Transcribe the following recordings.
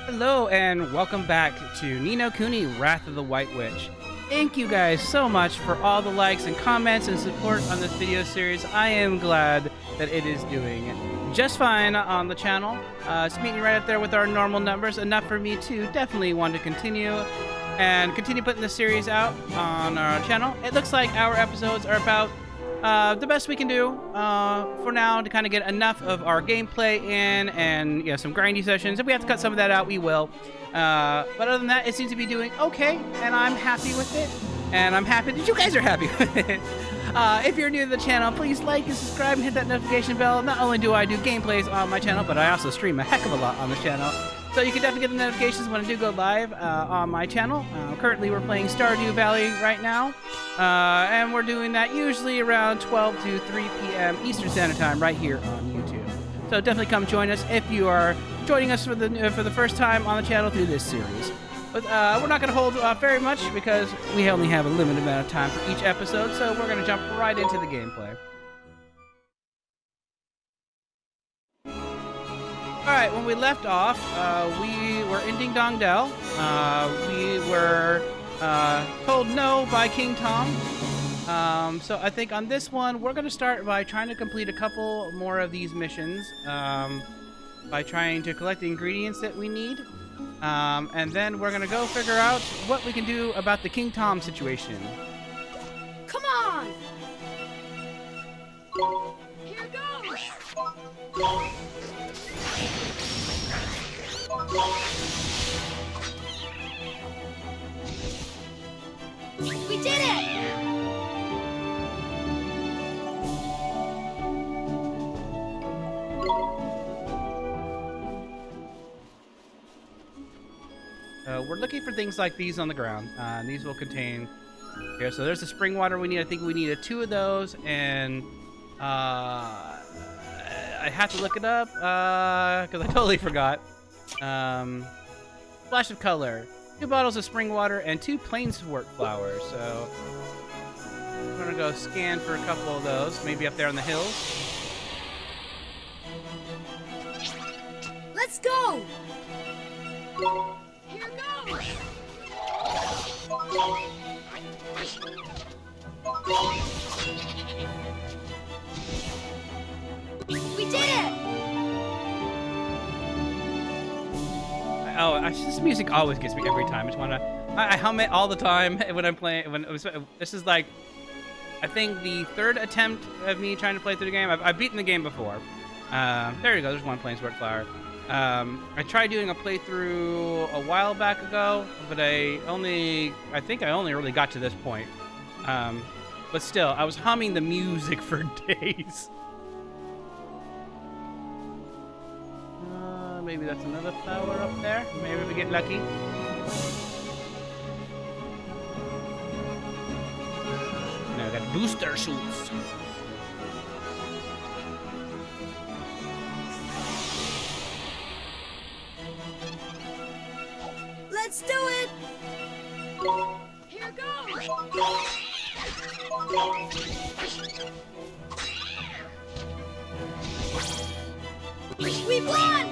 Hello and welcome back to Ni No Kuni Wrath of the White Witch. Thank you guys so much for all the likes and comments and support on this video series. I am glad that it is doing just fine on the channel. It's meeting right up there with our normal numbers, enough for me to definitely want to continue putting this series out on our channel. It looks like our episodes are about the best we can do for now to kind of get enough of our gameplay in and some grindy sessions. If we have to cut some of that out, we will. But other than that, it seems to be doing okay, and I'm happy with it. And I'm happy that you guys are happy with it. If you're new to the channel, please like and subscribe and hit that notification bell. Not only do I do gameplays on my channel, but I also stream a heck of a lot on this channel. So you can definitely get the notifications when I do go live on my channel. Currently, we're playing Stardew Valley right now. And we're doing that usually around 12 to 3 p.m. Eastern Standard Time right here on YouTube. So definitely come join us if you are joining us for the first time on the channel through this series. But we're not going to hold very much because we only have a limited amount of time for each episode. So we're going to jump right into the gameplay. Alright, when we left off, we were in Ding Dong Dell. We were told no by King Tom. So I think on this one, we're going to start by trying to complete a couple more of these missions. By trying to collect the ingredients that we need. And then we're going to go figure out what we can do about the King Tom situation. Come on! Here goes! We did it! We're looking for things like these on the ground. And these will contain... Here, so there's the spring water we need. I think we needed 2 of those, and... I have to look it up, because I totally forgot. Splash of color. 2 bottles of spring water and 2 plain swort flowers. So I'm gonna go scan for a couple of those, maybe up there on the hills. Let's go! Here goes! We did it! Oh, this music always gets me every time. I hum it all the time when I'm playing. This is like, I think the 3rd attempt of me trying to play through the game. I've beaten the game before. There you go. There's 1 plain sword flower. I tried doing a playthrough a while back ago, but I think I only really got to this point. But still, I was humming the music for days. Maybe that's another flower up there. Maybe we get lucky. Now I got booster shoots. Let's do it! Here goes! We won!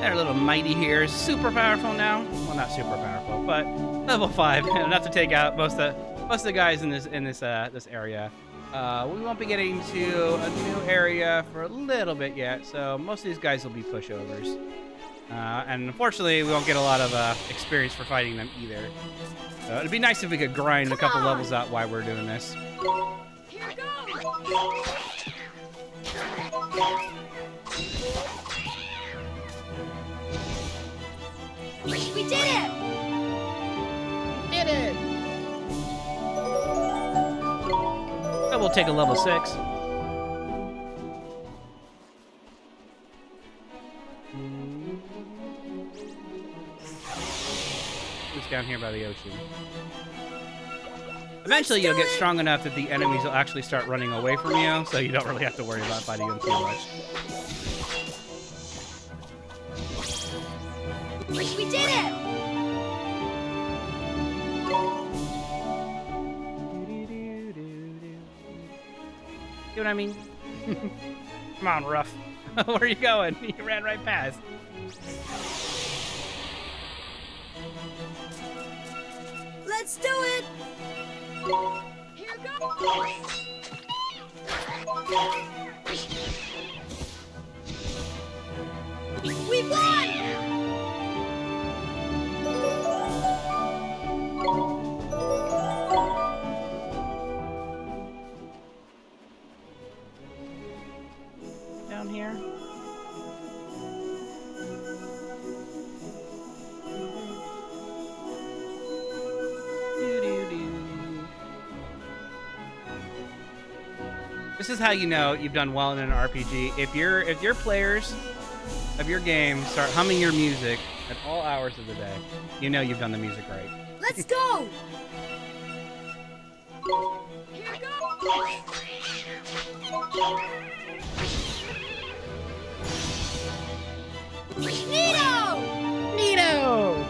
They're a little mighty here. Super powerful now. Well, not super powerful, but level 5. Enough to take out most of the guys in this area. We won't be getting to a new area for a little bit yet, so most of these guys will be pushovers. And unfortunately, we won't get a lot of experience for fighting them either. So it'd be nice if we could grind a couple levels out while we're doing this. Here goes! We did it! Did it! So we'll take a level 6. It's down here by the ocean. Eventually you'll get strong enough that the enemies will actually start running away from you, so you don't really have to worry about fighting them too much. We did it! See what I mean? Come on, Ruff. Where are you going? You ran right past. Let's do it! Here goes! We won! Down here. This is how you know you've done well in an RPG. If your players of your game start humming your music at all hours of the day, you know you've done the music right. Let's go! Here goes! Neato! Neato!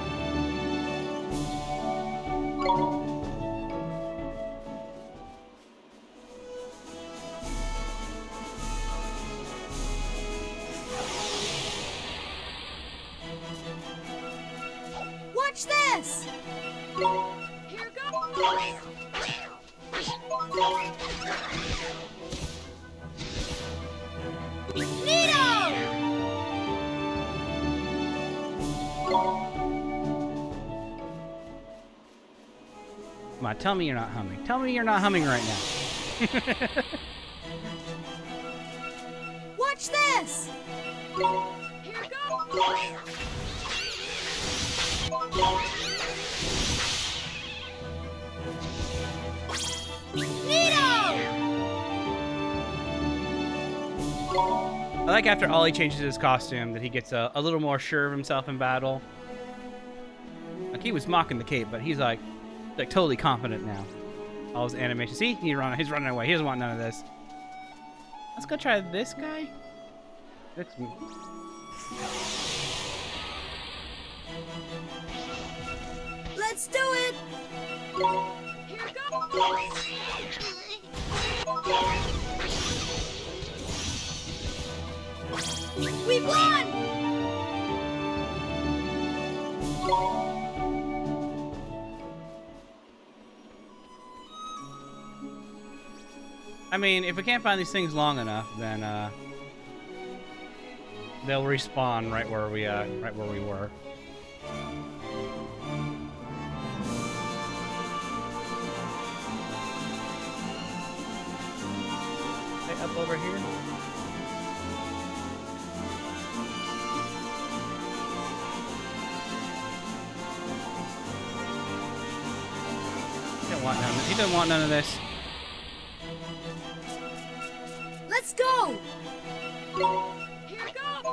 Watch this! Here goes! Neato! Come on, tell me you're not humming. Tell me you're not humming right now. Watch this! Here goes! I like after Ollie changes his costume that he gets a little more sure of himself in battle. Like he was mocking the cape, but he's like totally confident now. All his animation. See, he's running away. He doesn't want none of this. Let's go try this guy. That's me. Let's do it! Here goes! We won! I mean, if we can't find these things long enough, then they'll respawn right where we were. Hey, up over here. He doesn't want none of this. Let's go! Here goes!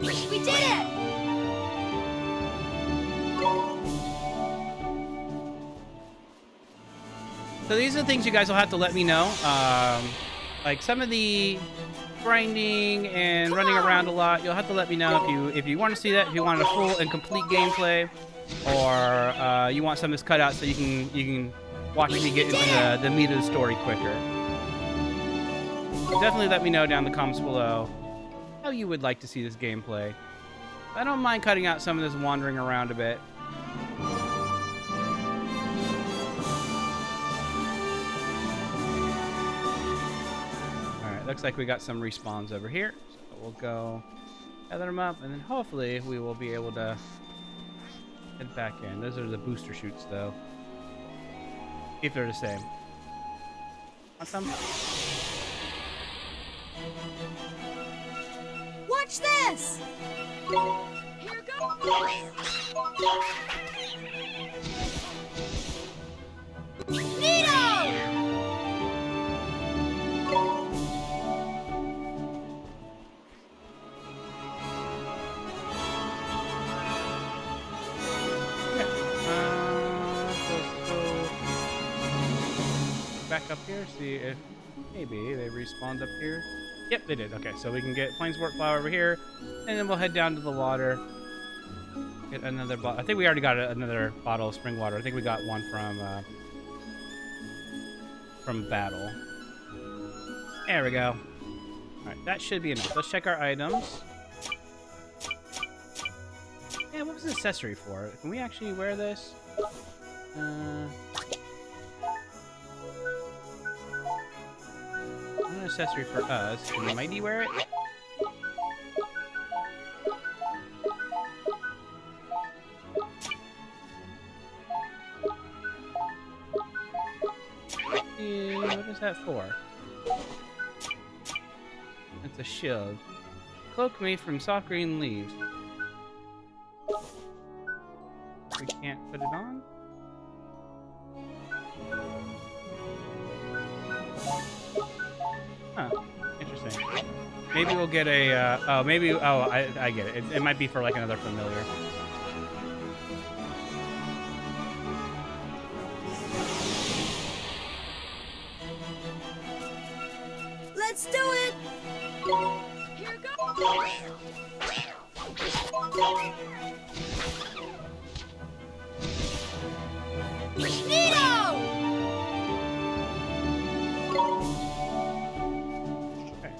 We did it! So these are the things you guys will have to let me know. Like some of the grinding and running around a lot, you'll have to let me know if you want to see that, if you want a full and complete gameplay, or you want some of this cut out so you can watch me get into the meat of the story quicker. So definitely let me know down in the comments below how you would like to see this gameplay. I don't mind cutting out some of this wandering around a bit. Looks like we got some respawns over here, so we'll go gather them up, and then hopefully we will be able to head back in. Those are the booster shoots, though. If they're the same. Want some? Watch this! Here goes! Neato! Back up here, see if maybe they respawned up here. Yep, they did. Okay, so we can get Planeswort Flower over here, and then we'll head down to the water. Get another bottle. I think we already got another bottle of spring water. I think we got one from battle. There we go. Alright, that should be enough. Let's check our items. Yeah, what was the accessory for? Can we actually wear this? Not an accessory for us. Can Mighty wear it? What is that for? It's a shield. Cloak made from soft green leaves. We can't put it on? Huh. Interesting. Maybe we'll get a, I get it. It might be for like another familiar. Let's do it! Here goes! Nino! Okay,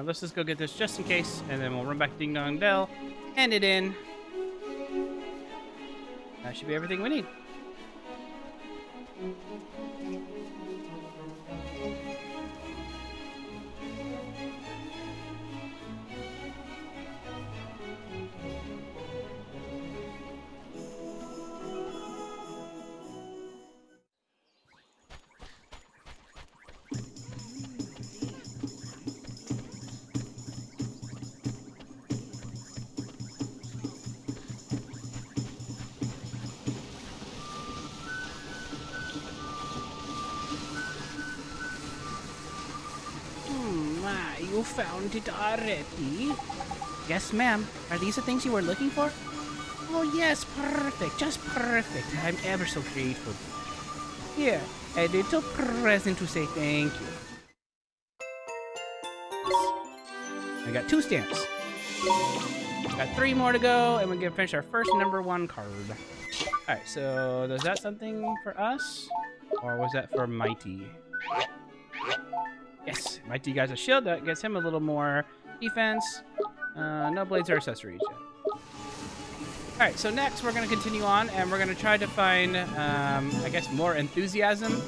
let's just go get this just in case, and then we'll run back to Ding Dong Dell, hand it in. That should be everything we need. You found it already? Yes, ma'am. Are these the things you were looking for? Oh, yes, perfect. Just perfect. I'm ever so grateful. Here, a little present to say thank you. I got 2 stamps. Got 3 more to go, and we're gonna finish our first #1 card. Alright, so is that something for us? Or was that for Mighty? Yes, Mighty got a shield. That gets him a little more defense. No blades or accessories yet. Alright, so next we're going to continue on, and we're going to try to find, I guess, more enthusiasm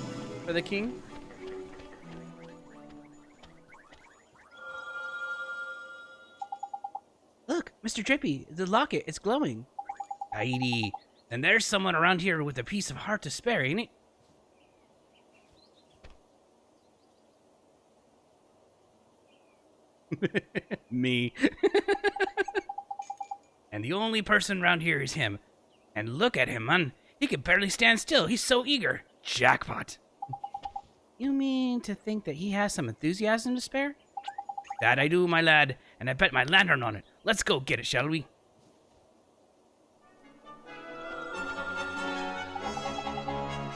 for the king. Look, Mr. Drippy, the locket, it's glowing. Tidy. And there's someone around here with a piece of heart to spare, ain't it? Me. And the only person around here is him. And look at him, man. He can barely stand still. He's so eager. Jackpot. You mean to think that he has some enthusiasm to spare? That I do, my lad. And I bet my lantern on it. Let's go get it, shall we?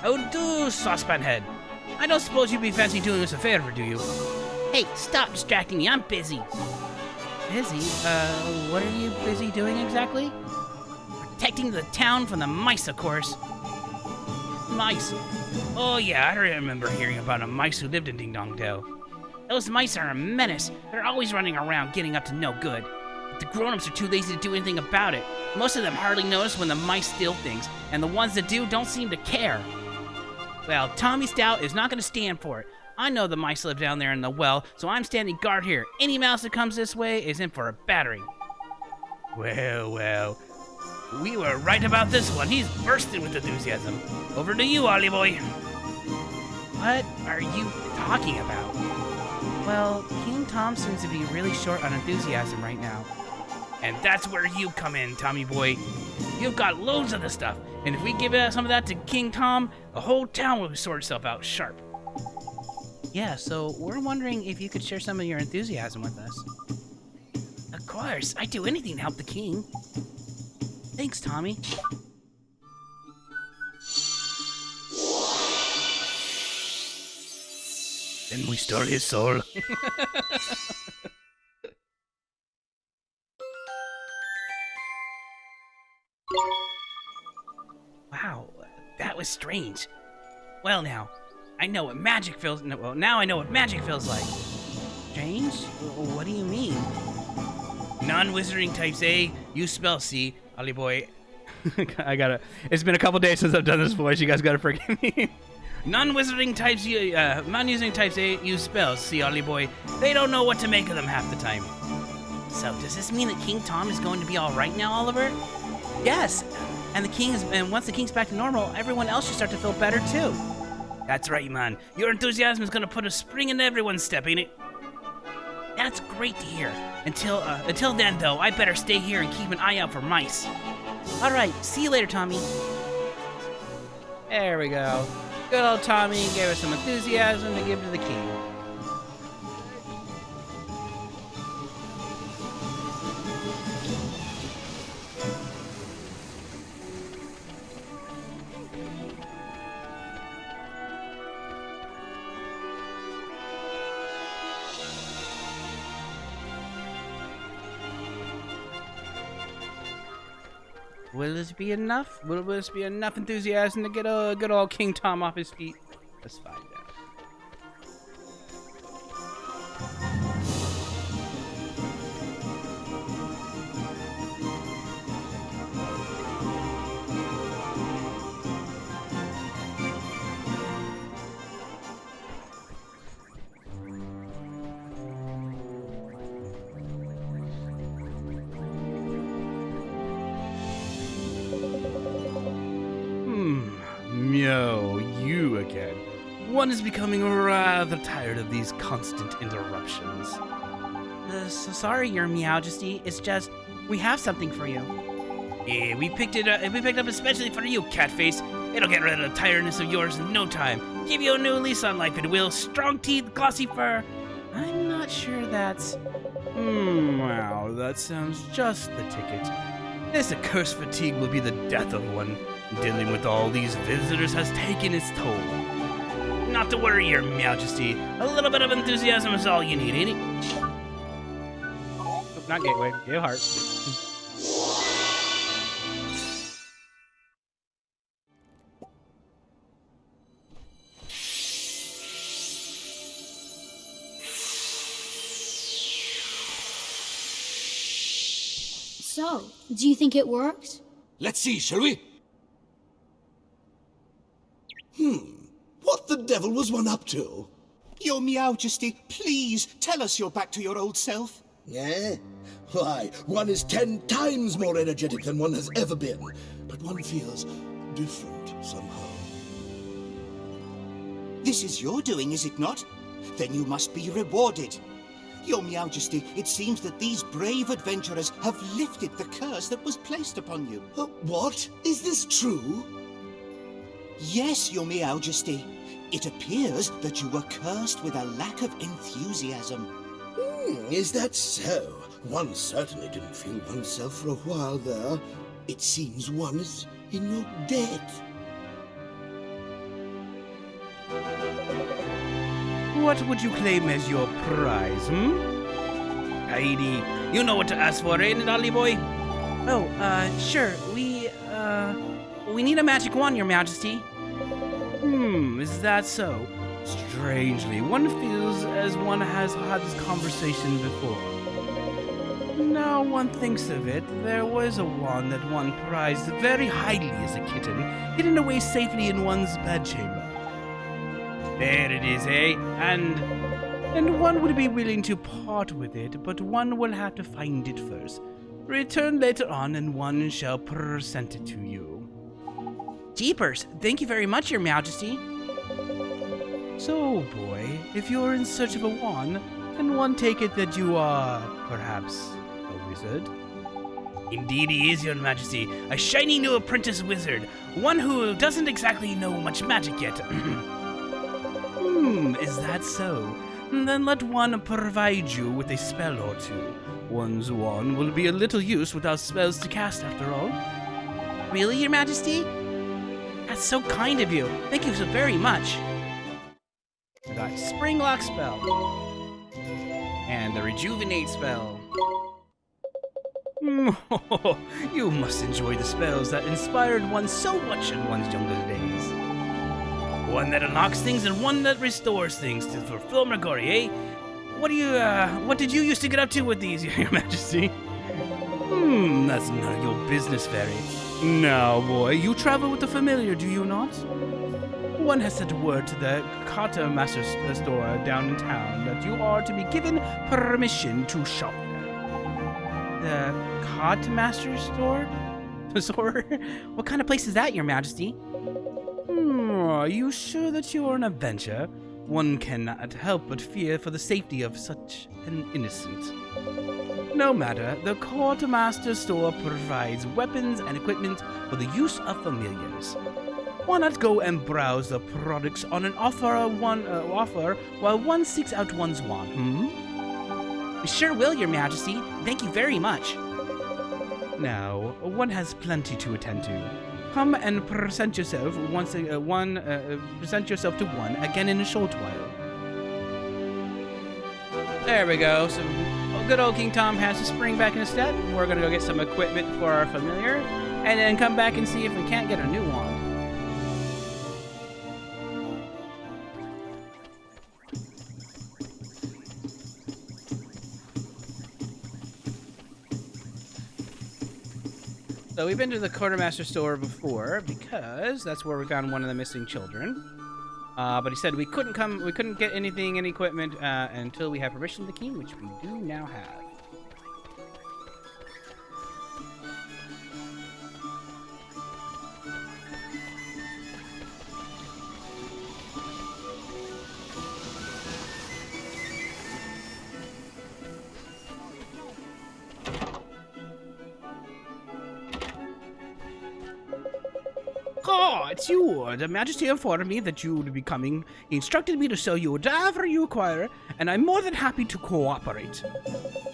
How do, saucepan head? I don't suppose you'd be fancy doing us a favor, do you? Hey, stop distracting me. I'm busy. Busy? What are you busy doing exactly? Protecting the town from the mice, of course. Mice? Oh yeah, I remember hearing about a mice who lived in Ding Dong Dell. Those mice are a menace. They're always running around getting up to no good. But the grown-ups are too lazy to do anything about it. Most of them hardly notice when the mice steal things, and the ones that do don't seem to care. Well, Tommy Stout is not going to stand for it. I know the mice live down there in the well, so I'm standing guard here. Any mouse that comes this way is in for a battering. Well, well. We were right about this one. He's bursting with enthusiasm. Over to you, Ollie boy. What are you talking about? Well, King Tom seems to be really short on enthusiasm right now. And that's where you come in, Tommy boy. You've got loads of the stuff, and if we give some of that to King Tom, the whole town will sort itself out sharp. Yeah, so we're wondering if you could share some of your enthusiasm with us. Of course, I'd do anything to help the king. Thanks, Tommy. Then we stole his soul. Wow, that was strange. Well now, I know what magic feels. No, well, now I know what magic feels like. strange? What do you mean? Non-wizarding types A, use spell C. Ollie boy. I gotta. It's been a couple days since I've done this voice. You guys gotta forgive me. Non-wizarding types, non-using types A, use spells. See, Ollie boy. They don't know what to make of them half the time. So, does this mean that King Tom is going to be all right now, Oliver? Yes. And once the king's back to normal, everyone else should start to feel better too. That's right, man. Your enthusiasm is gonna put a spring in everyone's step, ain't it? That's great to hear. Until then, though, I better stay here and keep an eye out for mice. All right, see you later, Tommy. There we go. Good old Tommy gave us some enthusiasm to give to the king. Will this be enough? Will this be enough enthusiasm to get a good old King Tom off his feet? Let's find out. Meow, you again. One is becoming rather tired of these constant interruptions. So sorry, Your Majesty. It's just, we have something for you. Yeah, we picked it up especially for you, Catface. It'll get rid of the tiredness of yours in no time. Give you a new lease on life, it will. Strong teeth, glossy fur. I'm not sure that's... wow, that sounds just the ticket. This accursed fatigue will be the death of one. Dealing with all these visitors has taken its toll. Not to worry, Your Majesty. A little bit of enthusiasm is all you need, ain't it? Oh, not Gateway. Gave Heart. So, do you think it worked? Let's see, shall we? What the devil was one up to? Your Majesty, please tell us you're back to your old self. Eh? Why, one is 10 times more energetic than one has ever been, but one feels different somehow. This is your doing, is it not? Then you must be rewarded. Your Majesty, it seems that these brave adventurers have lifted the curse that was placed upon you. What? Is this true? Yes, Your Majesty. It appears that you were cursed with a lack of enthusiasm. Is that so? One certainly didn't feel oneself for a while there. It seems one is in your debt. What would you claim as your prize, Heidi, you know what to ask for, ain't it, Ollie boy? Oh, sure. We need a magic wand, Your Majesty. Is that so? Strangely, one feels as one has had this conversation before. Now one thinks of it, there was a wand that one prized very highly as a kitten, hidden away safely in one's bedchamber. There it is, eh? And one would be willing to part with it, but one will have to find it first. Return later on, and one shall present it to you. Jeepers, thank you very much, Your Majesty. So, boy, if you're in search of a wand, can one take it that you are, perhaps, a wizard? Indeed he is, Your Majesty. A shiny new apprentice wizard. One who doesn't exactly know much magic yet. Is that so? Then let one provide you with a spell or two. One's wand will be a little use without spells to cast, after all. Really, Your Majesty? That's so kind of you. Thank you so very much. I got Spring Lock spell. And the Rejuvenate spell. You must enjoy the spells that inspired one so much in one's younger days. One that unlocks things and one that restores things to fulfill Megori, eh? What did you used to get up to with these, Your Majesty? That's none of your business, Fairy. Now, boy, you travel with the familiar, do you not? One has sent word to the quartermaster store down in town that you are to be given permission to shop there. The quartermaster store? What kind of place is that, Your Majesty? Are you sure that you are an adventurer? One cannot help but fear for the safety of such an innocent. No matter, the quartermaster store provides weapons and equipment for the use of familiars. Why not go and browse the products on an offer while one seeks out one's want, We sure will, Your Majesty. Thank you very much. Now, one has plenty to attend to. Come and present yourself present yourself to one again in a short while. There we go. So good old King Tom has to spring back in his step. We're gonna go get some equipment for our familiar, and then come back and see if we can't get a new wand. So we've been to the quartermaster store before because that's where we found one of the missing children. But he said we couldn't get any equipment until we have permission from the king, which we do now have. Oh, it's you. The Majesty informed me that you would be coming. He instructed me to sell you whatever you acquire, and I'm more than happy to cooperate.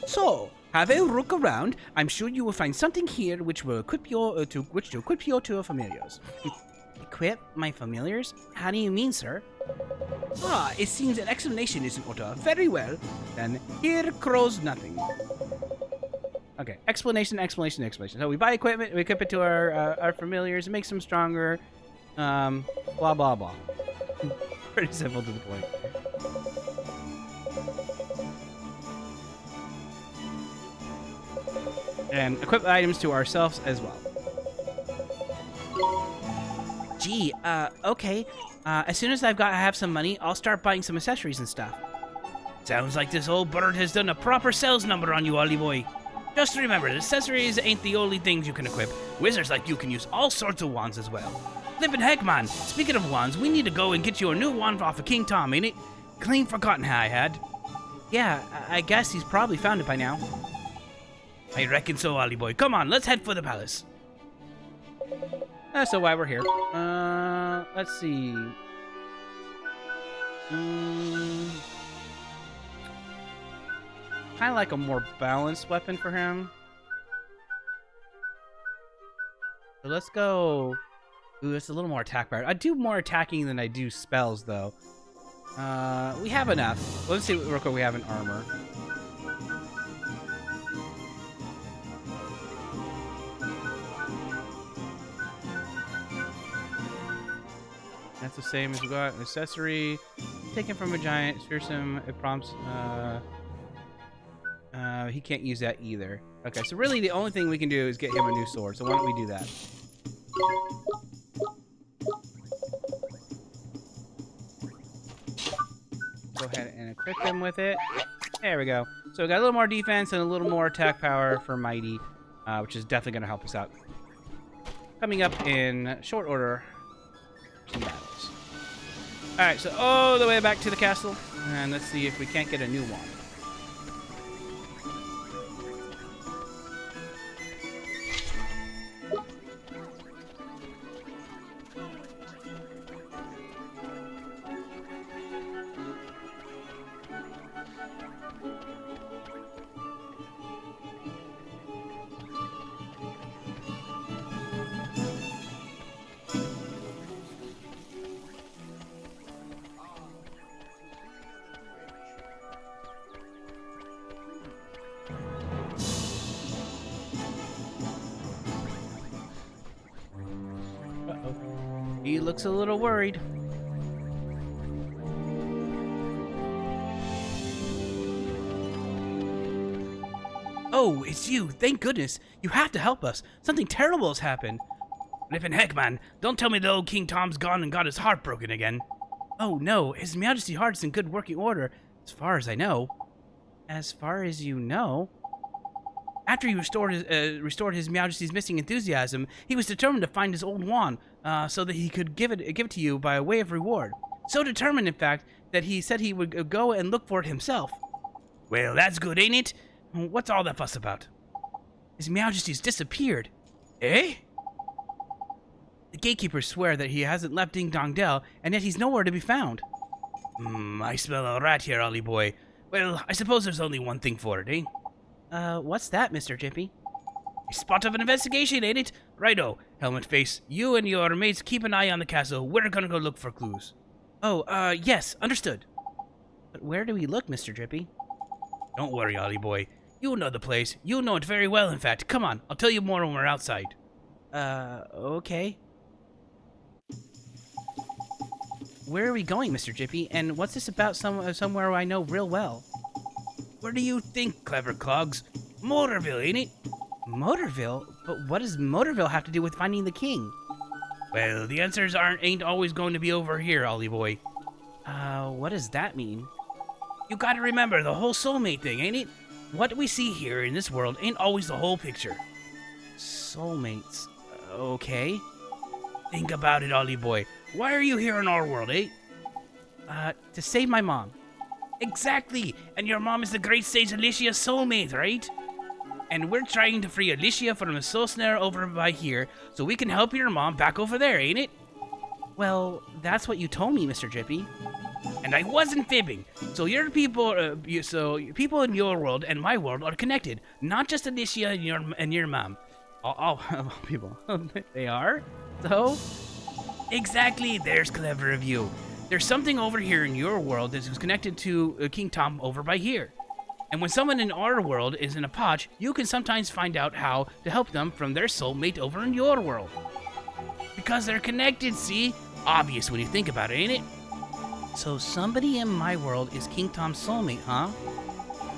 So, have a look around. I'm sure you will find something here which will equip your two familiars. Equip my familiars? How do you mean, sir? Ah, it seems an explanation is in order. Very well. Then here crows nothing. Okay, explanation. So we buy equipment, we equip it to our familiars, it makes them stronger, blah, blah, blah. Pretty simple to the point. And equip items to ourselves as well. Gee, okay. As soon as I have some money, I'll start buying some accessories and stuff. Sounds like this old bird has done a proper sales number on you, Ollie boy. Just remember, accessories ain't the only things you can equip. Wizards like you can use all sorts of wands as well. Flippin' heck, man. Speaking of wands, we need to go and get you a new wand off of King Tom, ain't it? Clean forgotten how I had. Yeah, I guess he's probably found it by now. I reckon so, Ollie boy. Come on, let's head for the palace. So why we're here. Let's see. Kind of like a more balanced weapon for him. So let's go. Ooh, it's a little more attack power. I do more attacking than I do spells, though. We have enough. Let's see real quick. We have in armor. That's the same as we got an accessory. Taken from a giant. Fearsome. It prompts. He can't use that either. Okay, so really the only thing we can do is get him a new sword. So why don't we do that? Go ahead and equip him with it. There we go. So we got a little more defense and a little more attack power for Mighty, which is definitely going to help us out. Coming up in short order, some battles. Alright, so all the way back to the castle. And let's see if we can't get a new one. He looks a little worried. Oh, it's you. Thank goodness. You have to help us. Something terrible has happened. Flippin' heck, man. Don't tell me the old King Tom's gone and got his heart broken again. Oh, no. His Majesty's heart is in good working order, as far as I know. As far as you know? After he restored his Majesty's missing enthusiasm, he was determined to find his old wand, so that he could give it to you by way of reward. So determined, in fact, that he said he would go and look for it himself. Well, that's good, ain't it? What's all that fuss about? His Majesty's disappeared. Eh? The gatekeepers swear that he hasn't left Ding Dong Dell, and yet he's nowhere to be found. I smell a rat here, Ollie boy. Well, I suppose there's only one thing for it, eh? What's that, Mr. Jippy? A spot of an investigation, ain't it? Righto, Helmet Face. You and your mates keep an eye on the castle. We're gonna go look for clues. Oh, yes, understood. But where do we look, Mr. Drippy? Don't worry, Ollie boy. You know the place. You know it very well, in fact. Come on, I'll tell you more when we're outside. Okay. Where are we going, Mr. Jippy? And what's this about somewhere I know real well? Where do you think, clever clogs? Mortorville, ain't it? Mortorville? But what does Mortorville have to do with finding the king? Well, the answers ain't always going to be over here, Ollie boy. What does that mean? You gotta remember the whole soulmate thing, ain't it? What we see here in this world ain't always the whole picture. Soulmates. Okay. Think about it, Ollie boy. Why are you here in our world, eh? To save my mom. Exactly! And your mom is the great sage Alicia's soulmate, right? And we're trying to free Alicia from a soul snare over by here, so we can help your mom back over there, ain't it? Well, that's what you told me, Mr. Drippy. And I wasn't fibbing. So your people, people in your world and my world are connected, not just Alicia and your mom. All people. They are? So? Exactly. There's clever of you. There's something over here in your world that is connected to King Tom over by here. And when someone in our world is in a potch, you can sometimes find out how to help them from their soulmate over in your world. Because they're connected, see? Obvious when you think about it, ain't it? So somebody in my world is King Tom's soulmate, huh?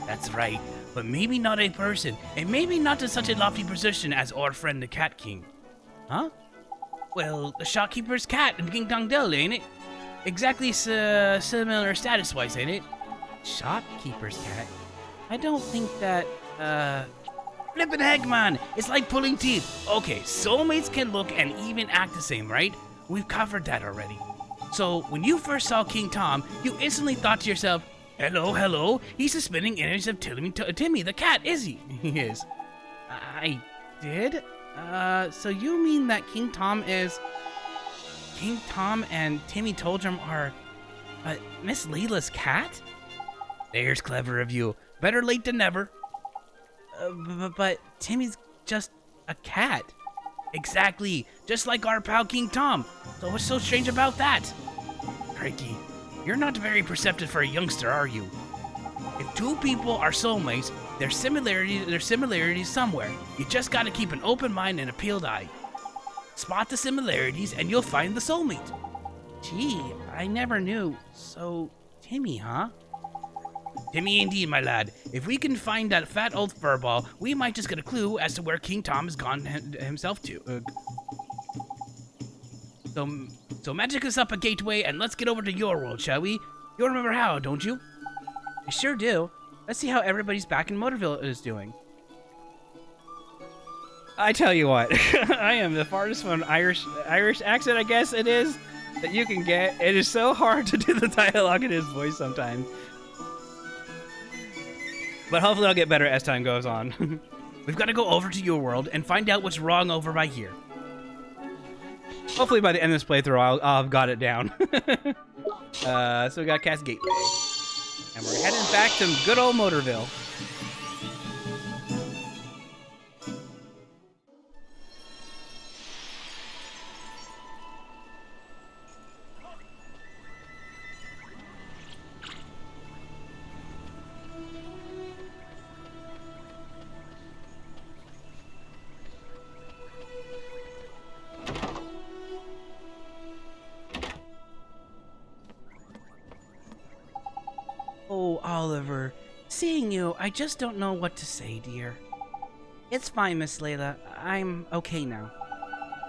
That's right, but maybe not a person, and maybe not to such a lofty position as our friend the Cat King. Huh? Well, the shopkeeper's cat in King Dong Dell, ain't it? Exactly similar status-wise, ain't it? Shopkeeper's cat? I don't think that, Flippin' heck, man! It's like pulling teeth. Okay, soulmates can look and even act the same, right? We've covered that already. So, when you first saw King Tom, you instantly thought to yourself, hello, he's a spinning image of Timmy the cat, is he? He is. I did? So you mean that King Tom and Timmy Toldrum are, Miss Leila's cat? There's clever of you. Better late than never. But Timmy's just a cat. Exactly, just like our pal King Tom. So what's so strange about that? Crikey, you're not very perceptive for a youngster, are you? If two people are soulmates, there's similarities somewhere. You just gotta keep an open mind and a peeled eye. Spot the similarities and you'll find the soulmate. Gee, I never knew. So, Timmy, huh? Timmy indeed, my lad. If we can find that fat old furball, we might just get a clue as to where King Tom has gone himself to. So magic us up a gateway and let's get over to your world, shall we? You remember how, don't you? I sure do. Let's see how everybody's back in Mortoville is doing. I tell you what, I am the farthest from an Irish accent, I guess it is, that you can get. It is so hard to do the dialogue in his voice sometimes. But hopefully I'll get better as time goes on. We've got to go over to your world and find out what's wrong over by here. Hopefully by the end of this playthrough I'll have got it down. So we got Cast Gateway. And we're heading back to good old Mortorville. Oh, Oliver, seeing you, I just don't know what to say, dear. It's fine, Miss Layla. I'm okay now.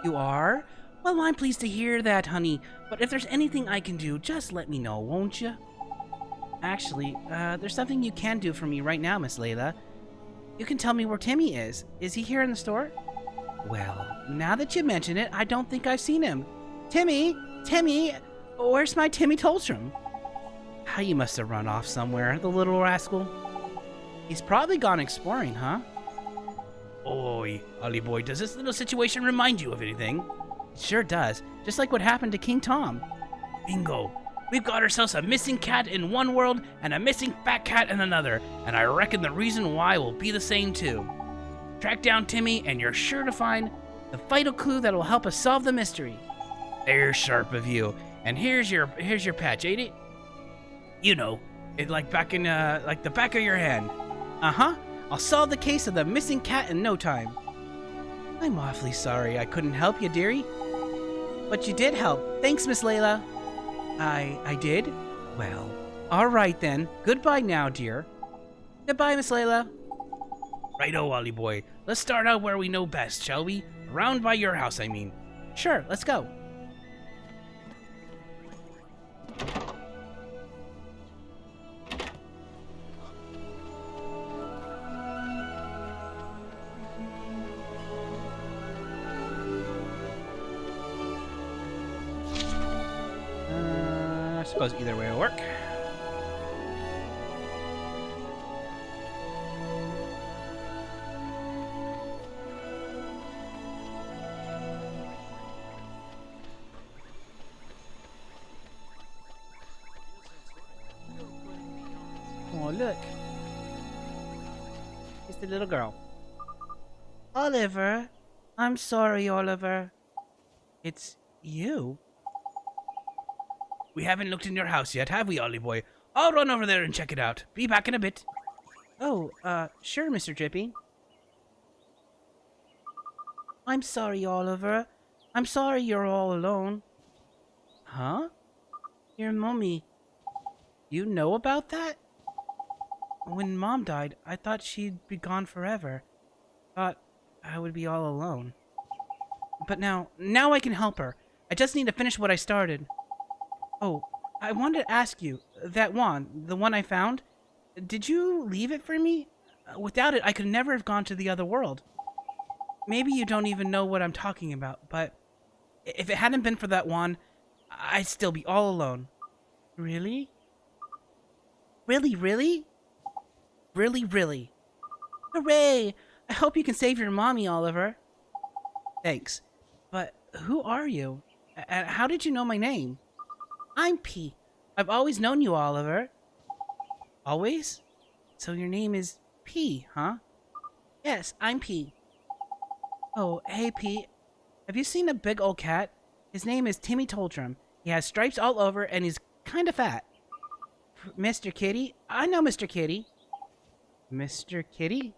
You are? Well, I'm pleased to hear that, honey. But if there's anything I can do, just let me know, won't you? Actually, there's something you can do for me right now, Miss Layla. You can tell me where Timmy is. Is he here in the store? Well, now that you mention it, I don't think I've seen him. Timmy! Timmy! Where's my Timmy Tolstrom? How you must have run off somewhere, the little rascal. He's probably gone exploring, huh? Oi, Ollie boy, does this little situation remind you of anything? It sure does, just like what happened to King Tom. Bingo! We've got ourselves a missing cat in one world and a missing fat cat in another, and I reckon the reason why will be the same too. Track down Timmy, and you're sure to find the vital clue that will help us solve the mystery. There's sharp of you, and here's your patch, ain't it? You know, it like back in like the back of your hand. Uh-huh. I'll solve the case of the missing cat in no time. I'm awfully sorry I couldn't help you, dearie. But you did help. Thanks, Miss Layla. I did? Well, all right then. Goodbye now, dear. Goodbye, Miss Layla. Righto, Ollie boy. Let's start out where we know best, shall we? Around by your house, I mean. Sure, let's go. I suppose either way will work. Oh, look. It's the little girl. Oliver. I'm sorry, Oliver. It's you? We haven't looked in your house yet, have we, Ollie boy? I'll run over there and check it out. Be back in a bit. Oh, sure, Mr. Drippy. I'm sorry, Oliver. I'm sorry you're all alone. Huh? Your mummy. You know about that? When Mom died, I thought she'd be gone forever. Thought I would be all alone. But now I can help her. I just need to finish what I started. Oh, I wanted to ask you, that wand, the one I found, did you leave it for me? Without it, I could never have gone to the other world. Maybe you don't even know what I'm talking about, but if it hadn't been for that wand, I'd still be all alone. Really? Really, really? Really, really? Hooray! I hope you can save your mommy, Oliver. Thanks. But who are you? And how did you know my name? I'm P. I've always known you, Oliver. Always? So your name is P, huh? Yes, I'm P. Oh, hey P. Have you seen a big old cat? His name is Timmy Toltram. He has stripes all over and he's kinda fat. Mr. Kitty? I know Mr. Kitty. Mr. Kitty?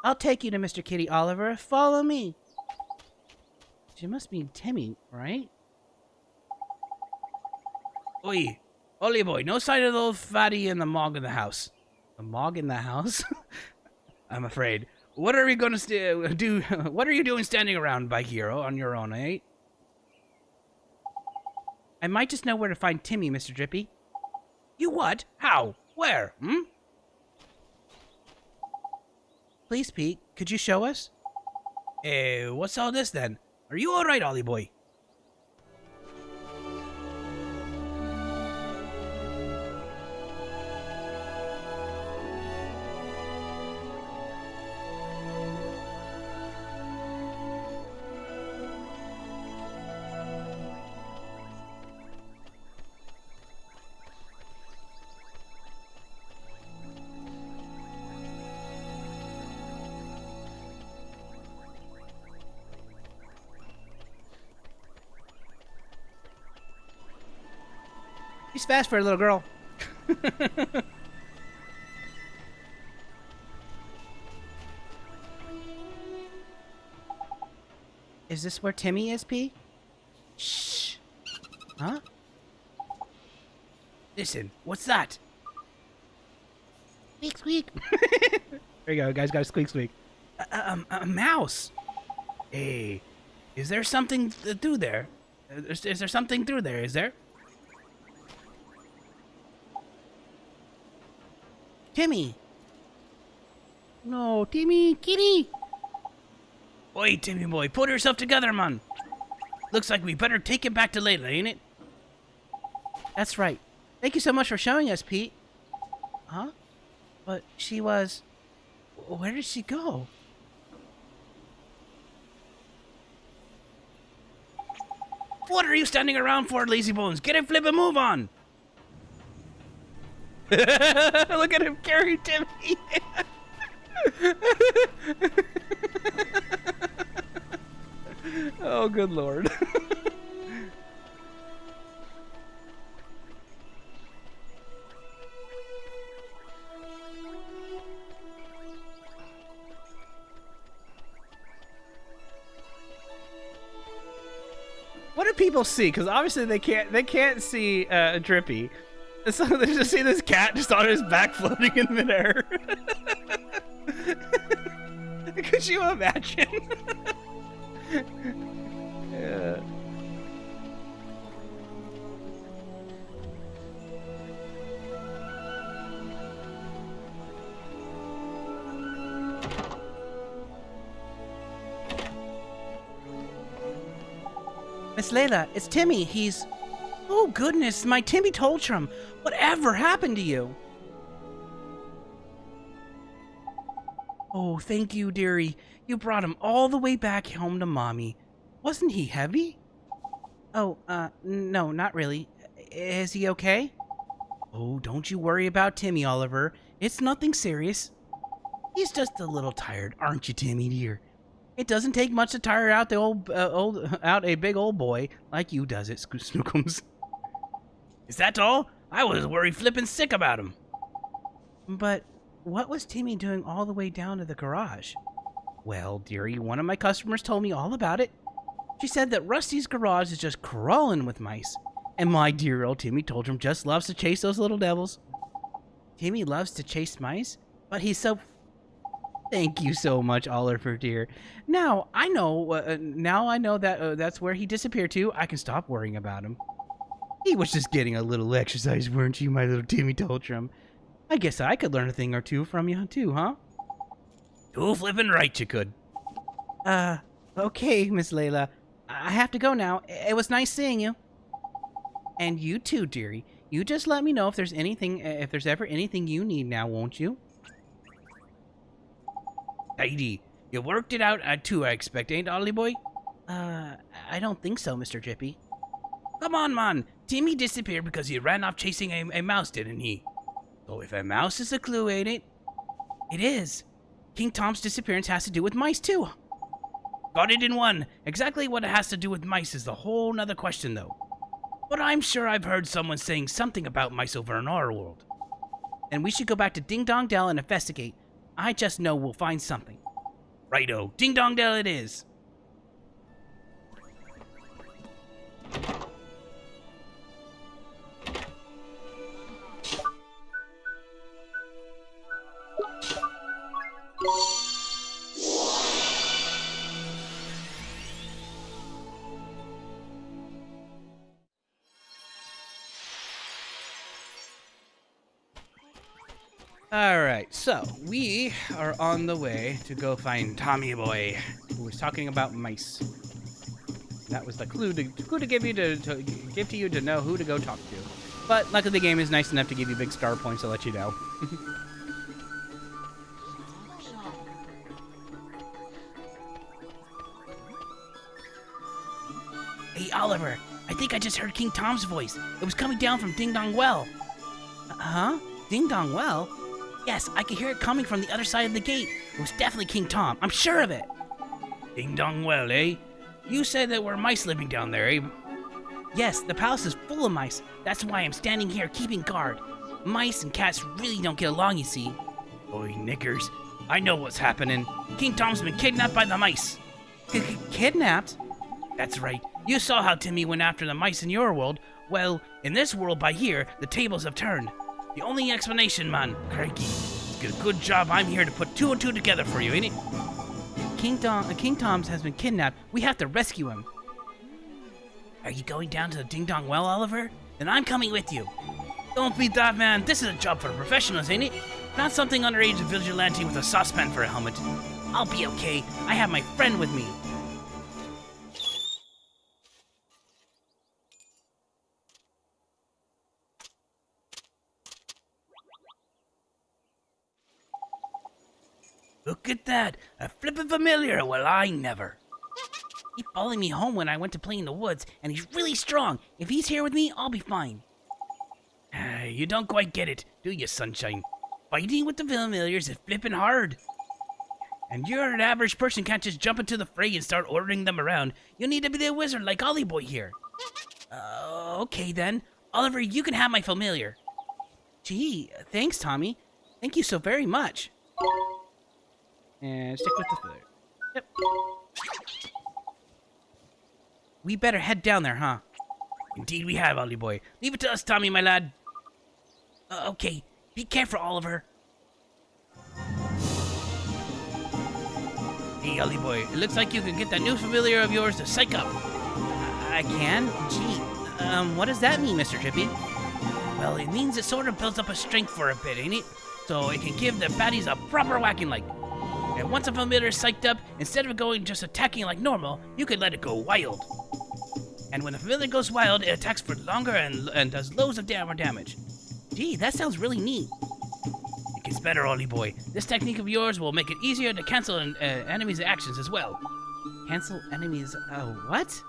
I'll take you to Mr. Kitty, Oliver. Follow me. She must be Timmy, right? Oi, Ollie boy, no sign of the old fatty and the mog in the house. The mog in the house? I'm afraid. What are we gonna do? What are you doing standing around by here on your own, eh? I might just know where to find Timmy, Mr. Drippy. You what? How? Where? Please, Pete, could you show us? What's all this then? Are you alright, Ollie boy? She's fast for a little girl. Is this where Timmy is, P? Shh. Huh? Listen, what's that? Squeak, squeak. There you go, guys. Got a squeak, squeak. A mouse. Hey, is there something through there? Is there something through there? Is there? Timmy. No, Timmy, kitty. Oi, Timmy boy, pull yourself together, man. Looks like we better take him back to Layla, ain't it? That's right. Thank you so much for showing us, Pete. Huh? But she was... Where did she go? What are you standing around for, lazy bones? Get a flip and move on! Look at him carry Timmy! Oh, good lord. What do people see? Because obviously they can't see Drippy. So they just see this cat just on his back floating in midair. Could you imagine? Yeah. Miss Layla, it's Timmy. He's... Oh, goodness, my Timmy Toltrum. Whatever happened to you? Oh, thank you, dearie. You brought him all the way back home to Mommy. Wasn't he heavy? Oh, no, not really. Is he okay? Oh, don't you worry about Timmy, Oliver. It's nothing serious. He's just a little tired, aren't you, Timmy, dear? It doesn't take much to tire out a big old boy like you, does it, Snookums? Is that all? I was worried flippin' sick about him. But what was Timmy doing all the way down to the garage? Well, dearie, one of my customers told me all about it. She said that Rusty's garage is just crawling with mice. And my dear old Timmy Toltrum just loves to chase those little devils. Timmy loves to chase mice? But he's so... Thank you so much, Oliver, dear. Now I know that that's where he disappeared to. I can stop worrying about him. He was just getting a little exercise, weren't you, my little Timmy Toltrum? I guess I could learn a thing or two from you, too, huh? Too flippin' right you could. Okay, Miss Layla. I have to go now. It was nice seeing you. And you too, dearie. You just let me know if there's ever anything you need now, won't you? Heidi, you worked it out too, I expect, ain't Ollie boy? I don't think so, Mr. Drippy. Come on, man. Timmy disappeared because he ran off chasing a mouse, didn't he? So if a mouse is a clue, ain't it? It is. King Tom's disappearance has to do with mice, too. Got it in one. Exactly what it has to do with mice is a whole nother question, though. But I'm sure I've heard someone saying something about mice over in our world. And we should go back to Ding Dong Dell and investigate. I just know we'll find something. Righto, Ding Dong Dell it is. Alright, so we are on the way to go find Tommy Boy, who was talking about mice. That was the clue to give you to give to you to know who to go talk to. But luckily the game is nice enough to give you big star points to let you know. Hey Oliver, I think I just heard King Tom's voice. It was coming down from Ding Dong Well. Huh? Ding Dong Well? Yes, I could hear it coming from the other side of the gate. It was definitely King Tom. I'm sure of it. Ding Dong Well, eh? You said there were mice living down there, eh? Yes, the palace is full of mice. That's why I'm standing here keeping guard. Mice and cats really don't get along, you see. Oi, Knickers. I know what's happening. King Tom's been kidnapped by the mice. Kidnapped? That's right. You saw how Timmy went after the mice in your world. Well, in this world by here, the tables have turned. The only explanation, man, crikey. It's a good job I'm here to put two and two together for you, ain't it? King Tom's has been kidnapped. We have to rescue him. Are you going down to the Ding Dong Well, Oliver? Then I'm coming with you. Don't be that, man. This is a job for professionals, ain't it? Not something underage vigilante with a saucepan for a helmet. I'll be okay. I have my friend with me. Look at that. A flippin' familiar. Well, I never. He followed me home when I went to play in the woods, and he's really strong. If he's here with me, I'll be fine. You don't quite get it, do you, Sunshine? Fighting with the familiars is flippin' hard. And you're an average person can't just jump into the fray and start ordering them around. You need to be the wizard like Ollie Boy here. Okay then. Oliver, you can have my familiar. Gee, thanks, Tommy. Thank you so very much. And stick with the familiar. Yep. We better head down there, huh? Indeed we have, Ollie Boy. Leave it to us, Tommy, my lad. Okay. Be careful, Oliver. Hey, Ollie Boy. It looks like you can get that new familiar of yours to psych up. I can? Gee, what does that mean, Mr. Drippy? Well, it means it sort of builds up a strength for a bit, ain't it? So it can give the baddies a proper whacking like. And once a familiar is psyched up, instead of going just attacking like normal, you can let it go wild. And when the familiar goes wild, it attacks for longer and does loads of damage. Gee, that sounds really neat. It gets better, Ollie Boy. This technique of yours will make it easier to cancel enemies' actions as well. Cancel enemies, what?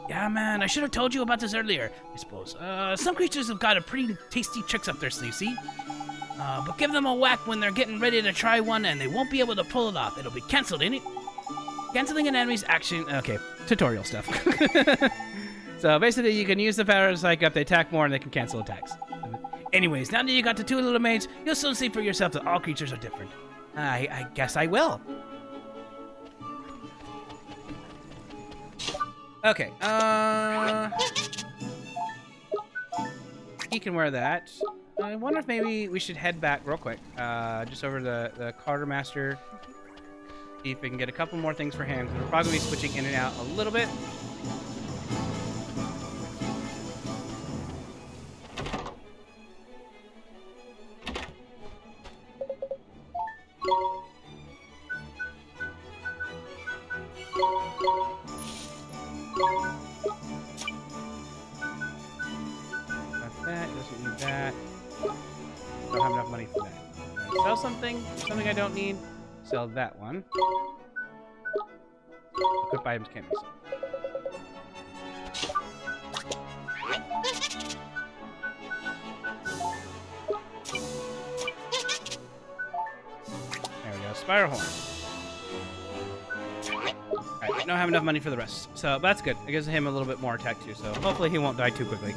Yeah, man, I should have told you about this earlier, I suppose. Some creatures have got a pretty tasty tricks up their sleeve, see? But give them a whack when they're getting ready to try one and they won't be able to pull it off. It'll be cancelled, ain't it? Canceling an enemy's action... Okay, tutorial stuff. So basically you can use the power to psych up, they attack more and they can cancel attacks. Anyways, now that you got the two little maids, you'll soon see for yourself that all creatures are different. I guess I will. Okay, he can wear that. I wonder if maybe we should head back real quick, just over the quartermaster. See if we can get a couple more things for him, because we're probably going to be switching in and out a little bit. Don't have enough money for that. Sell something I don't need. Sell that one. Equip items can't be sold. There we go. Spiral horn. Alright, don't have enough money for the rest. So that's good. It gives him a little bit more attack too, so hopefully he won't die too quickly.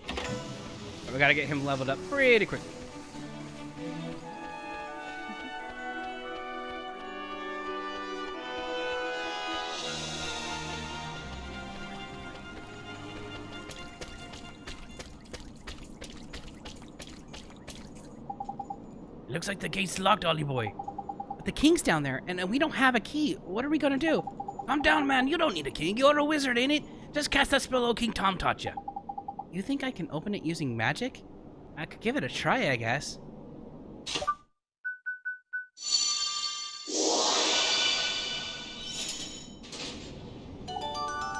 But we gotta get him leveled up pretty quickly. It looks like the gate's locked, Ollie Boy. But the king's down there, and we don't have a key. What are we gonna do? Calm down, man. You don't need a king. You're a wizard, ain't it? Just cast that spell old King Tom taught you. You think I can open it using magic? I could give it a try, I guess.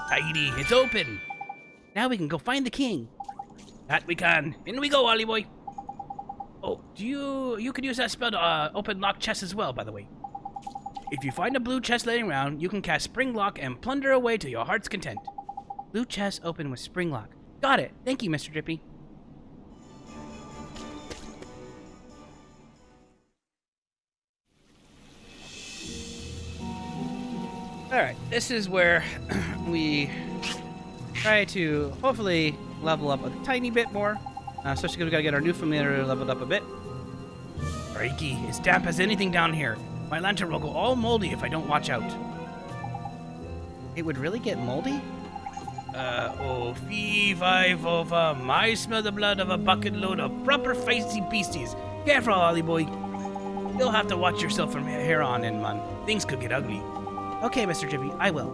Tidy, it's open. Now we can go find the king. That we can. In we go, Ollie Boy. Oh, you could use that spell to open locked chests as well, by the way. If you find a blue chest laying around, you can cast Spring Lock and plunder away to your heart's content. Blue chest open with Spring Lock. Got it. Thank you, Mr. Drippy. Alright, this is where we try to hopefully level up a tiny bit more. Especially because we gotta get our new familiar leveled up a bit. Freaky, it's damp as anything down here. My lantern will go all moldy if I don't watch out. It would really get moldy? Oh, fee, fi, fo, fum. I smell the blood of a bucket load of proper feisty beasties. Careful, Ollie Boy. You'll have to watch yourself from here on in, man. Things could get ugly. Okay, Mr. Jippy, I will.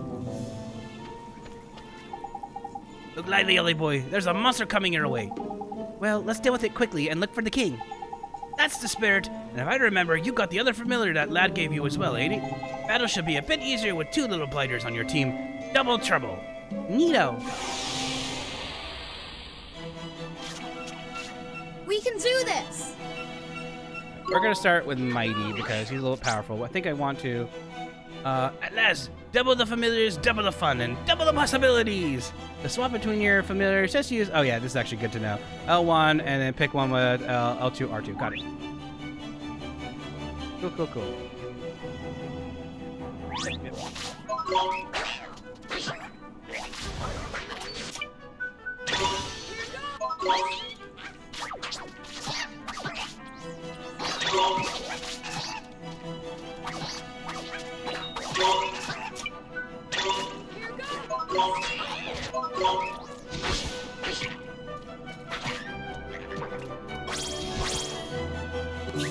Look lively, Ollie boy. There's a monster coming your way. Well, let's deal with it quickly and look for the king. That's the spirit. And if I remember, you got the other familiar that lad gave you as well, ain't it? Battle should be a bit easier with 2 little blighters on your team. Double trouble. Neato. We can do this! We're gonna start with Mighty because he's a little powerful. I think I want to, at last, double the familiars, double the fun, and double the possibilities. The swap between your familiars, just use, oh yeah, this is actually good to know. L1, and then pick one with L2, R2. Got it. Cool, cool, cool.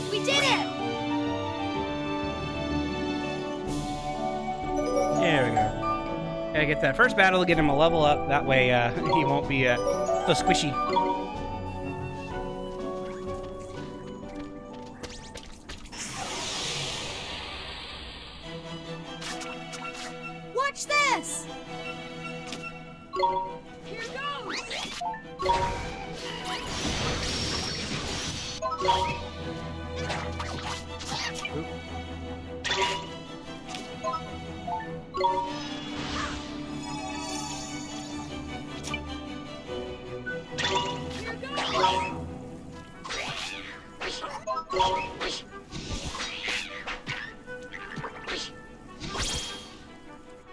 We did it! There we go. Gotta get that first battle to get him a level up. That way he won't be so squishy. Watch this! Here goes! Oop.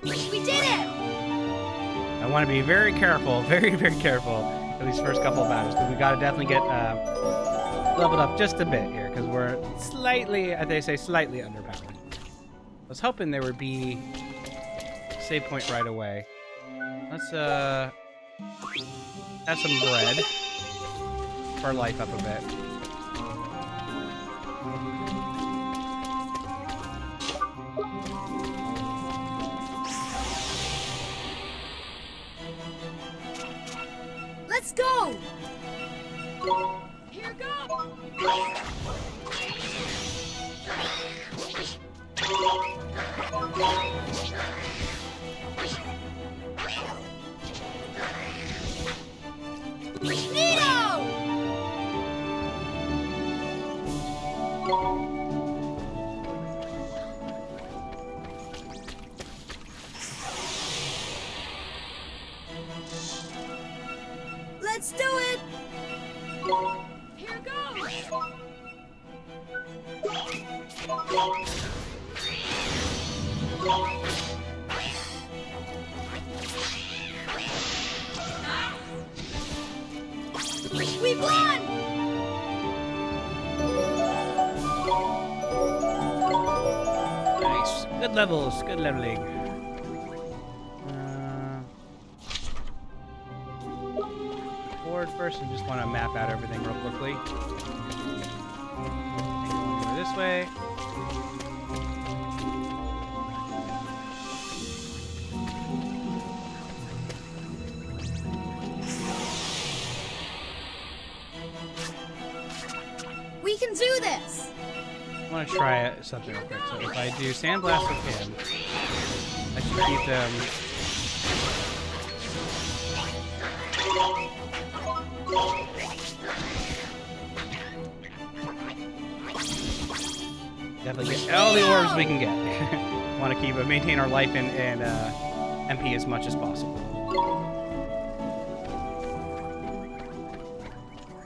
We did it! I want to be very careful, very, very careful for these first couple of battles, because we got to definitely get leveled up just a bit here, because we're slightly, as they say, slightly underpowered. I was hoping there would be a save point right away. Let's have some bread. Keep our life up a bit. Let's go! Here goes! Nito! Let's do it! Here goes! We've won! Nice. Good levels, good leveling. Forward first, and just want to map out everything real quickly. Go this way. We can do this! I want to try something real quick. So if I do Sandblast with him, I should keep them. Definitely get all the orbs we can get. Want to keep maintain our life and MP as much as possible.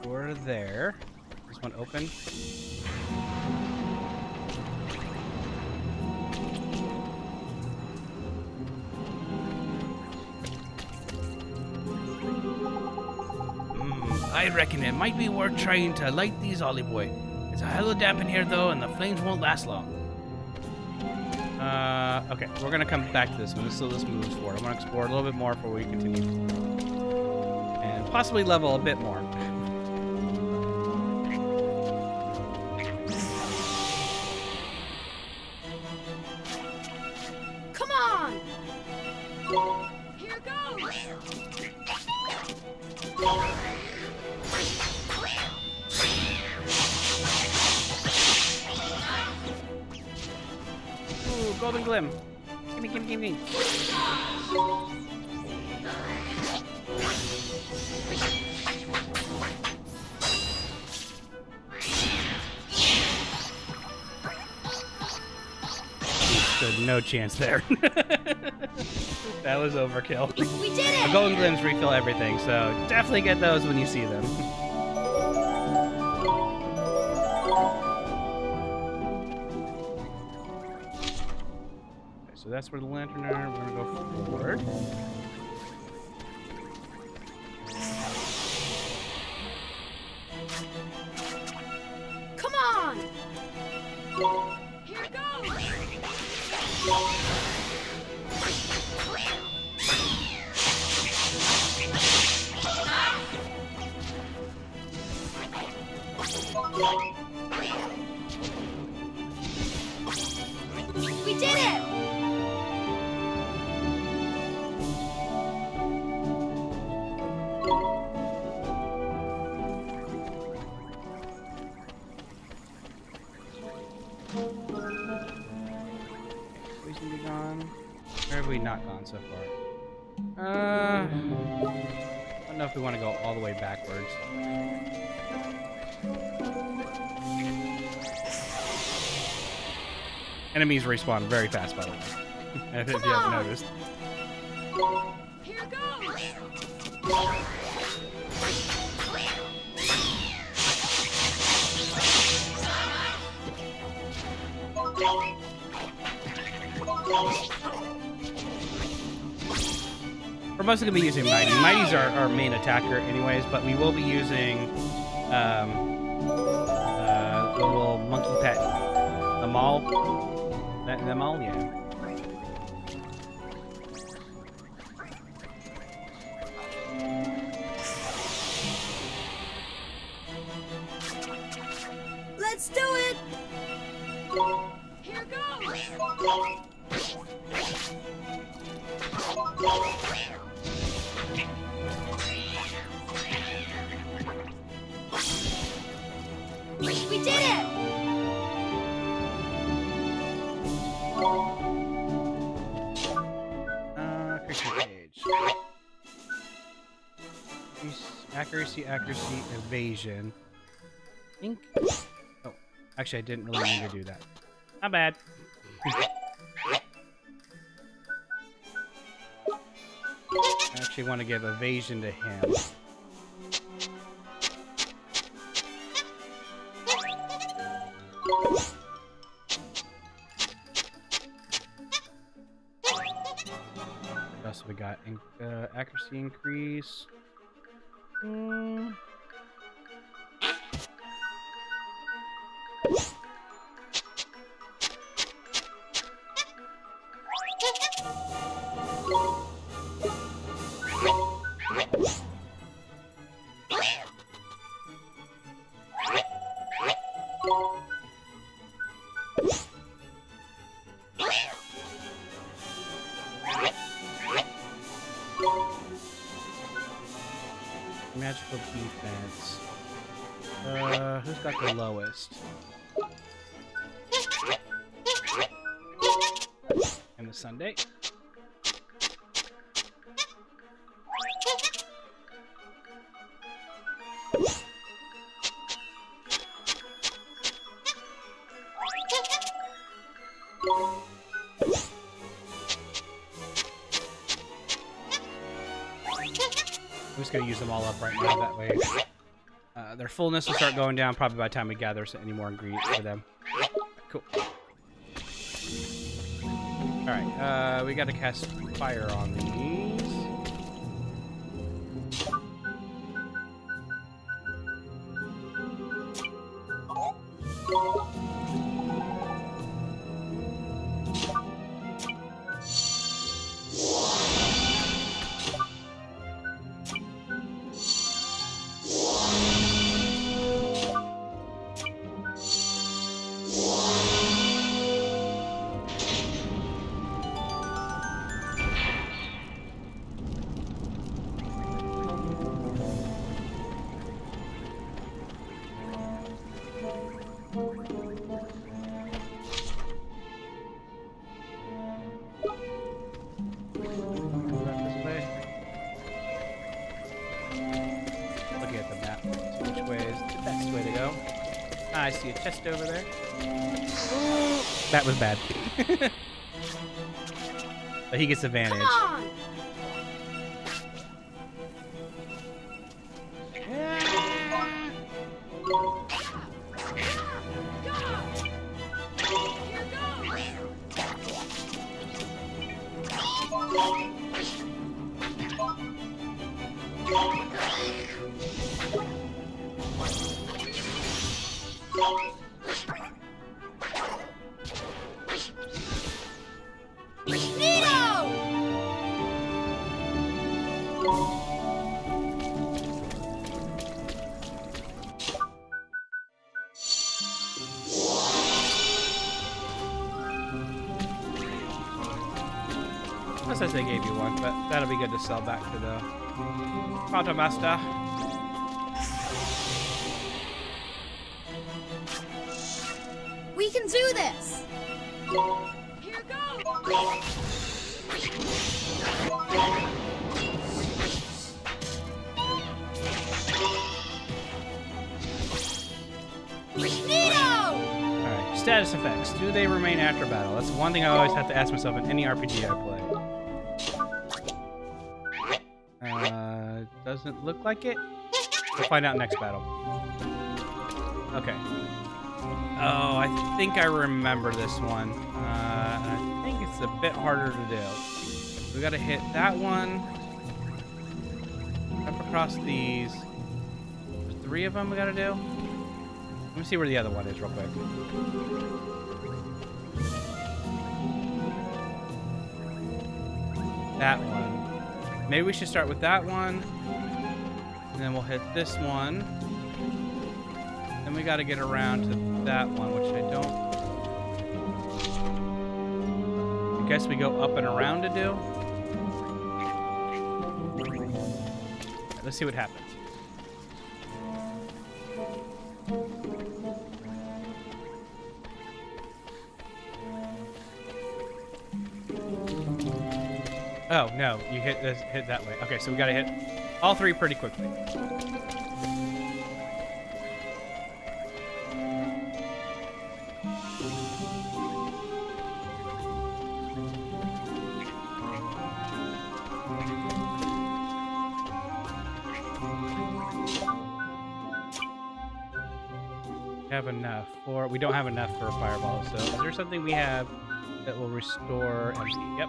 We're there. This one open. I reckon it might be worth trying to light these Ollie boy. It's a hella damp in here though, and the flames won't last long. Okay, we're gonna come back to this one. So this moves forward. I want to explore a little bit more before we continue, and possibly level a bit more. Here goes! Ooh, golden glim. Gimme, gimme, gimme. Stood no chance there. That was overkill. We did it! The golden glims refill everything, so definitely get those when you see them. Okay, so that's where the lantern are. We're gonna go forward. Come on! Here goes! We did it! Poison be gone. Where have we not gone so far? I don't know if we want to go all the way backwards. Enemies respawn very fast, by the way. If you haven't noticed. Here goes! We're mostly going to be using Mighty. Mighty's our main attacker anyways, but we will be using the little monkey pet. The mall. The mall, yeah. Let's do it! Here goes! We did it! Creature page. Accuracy, evasion. I think. Oh, actually, I didn't really need to do that. Not bad. I actually want to give evasion to him. What else have we got? Accuracy increase. Magical defense. Who's got the lowest? And the Sunday. I'm just gonna use them all up right now, that way their fullness will start going down probably by the time we gather any more ingredients for them. Cool. Alright, we gotta cast fire on these. see a chest over there. That was bad. But he gets advantage. Come on! That says they gave you one, but that'll be good to sell back to the Quartermaster. We can do this! Here goes! Alright, status effects. Do they remain after battle? That's one thing I always have to ask myself in any RPG I play. Doesn't look like it. We'll find out next battle. Okay. Oh, I think I remember this one. I think it's a bit harder to do. We gotta hit that one. Up across these. There's 3 of them we gotta do. Let me see where the other one is real quick. That one. Maybe we should start with that one. And then we'll hit this one. Then we got to get around to that one, which I don't... I guess we go up and around to do. Let's see what happens. Oh, no, you hit this, hit that way. Okay, so we got to hit all 3 pretty quickly. Have enough for we don't have enough for a fireball, so is there something we have that will restore MP? Yep.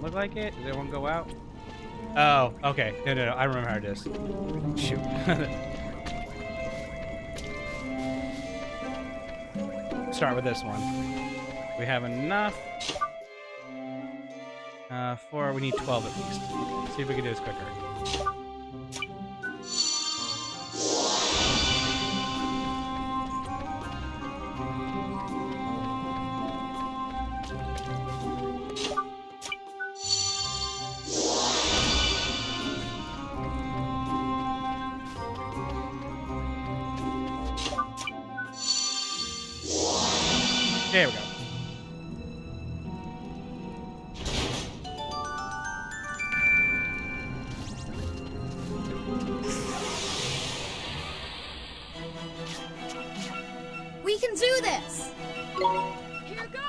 Look like it? Does everyone go out? Oh, okay. No. I remember how it is. Shoot. Start with this one. We have enough. We need 12 at least. See if we can do this quicker. There we go. We can do this! Here goes!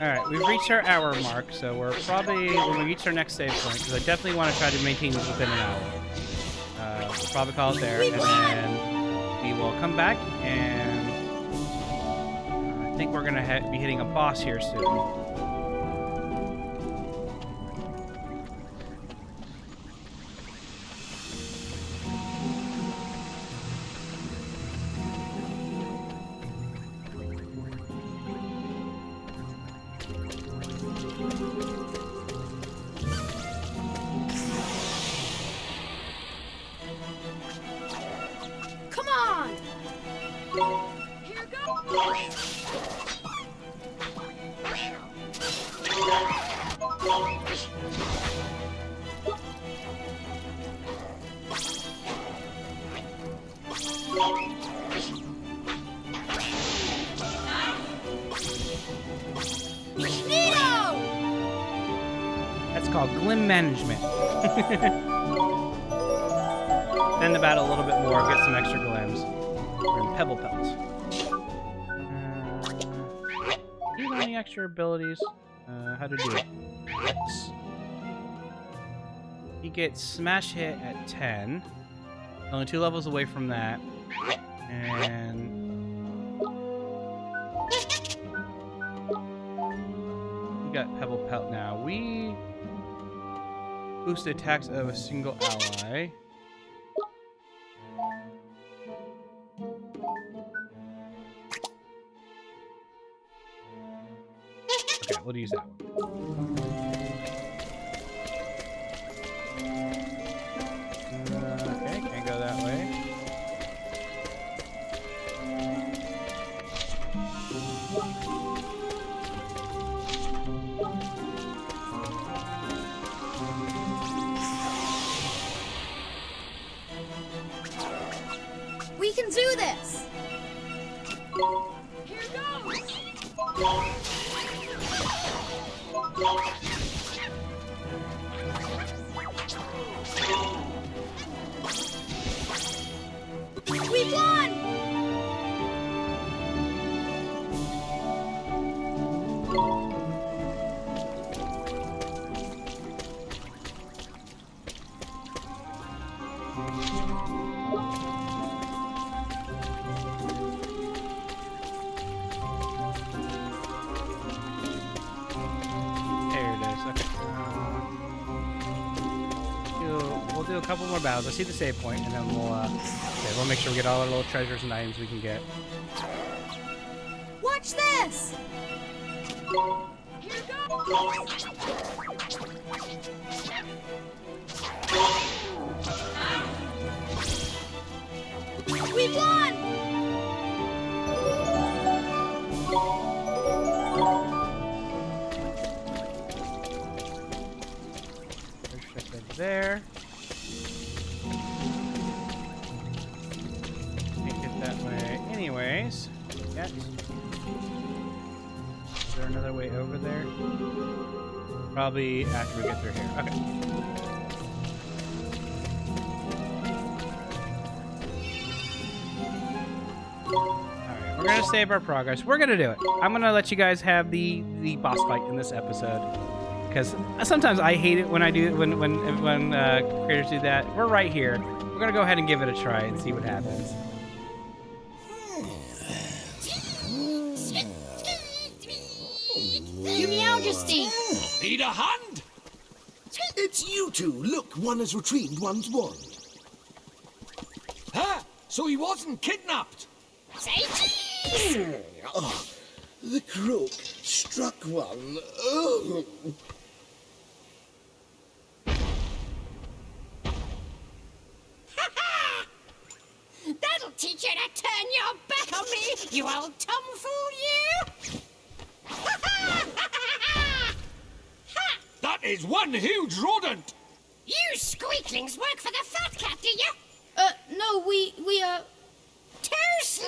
Alright, we've reached our hour mark, so we're probably, when we reach our next save point, because I definitely want to try to maintain this within an hour. We'll probably call it there, and then we will come back, and I think we're going to be hitting a boss here soon. Come on! Here goes! Nino! That's called glim management. Then the battle a little bit more, get some extra glims. We're in Pebble Pelt. Do you have any extra abilities? How to do it? X. You get smash hit at 10. Only 2 levels away from that. And you got Pebble Pelt now. We boost the attacks of a single ally. Okay, we'll use that one. Okay, can't go that way. We can do this! Here goes! We won! There it is. Okay. We'll do a couple more battles. I see the save point, and then we'll make sure we get all our little treasures and items we can get. Watch this! Here goes! We won! There's shit there. Can't get that way anyways. Yet. Is there another way over there? Probably after we get through here. Okay. Alright, we're gonna save our progress. We're gonna do it. I'm gonna let you guys have the boss fight in this episode. Because sometimes I hate it when I do when creators do that. We're right here. We're gonna go ahead and give it a try and see what happens. Your Majesty! Need a hand? It's you two. Look, one has retrieved one's wand. Huh? So he wasn't kidnapped? Say cheese! Oh, the crook struck one. Oh. That'll teach you to turn your back on me, you old tomfool, you! That is one huge rodent! You squeaklings work for the fat cat, do you? No, we Too slow!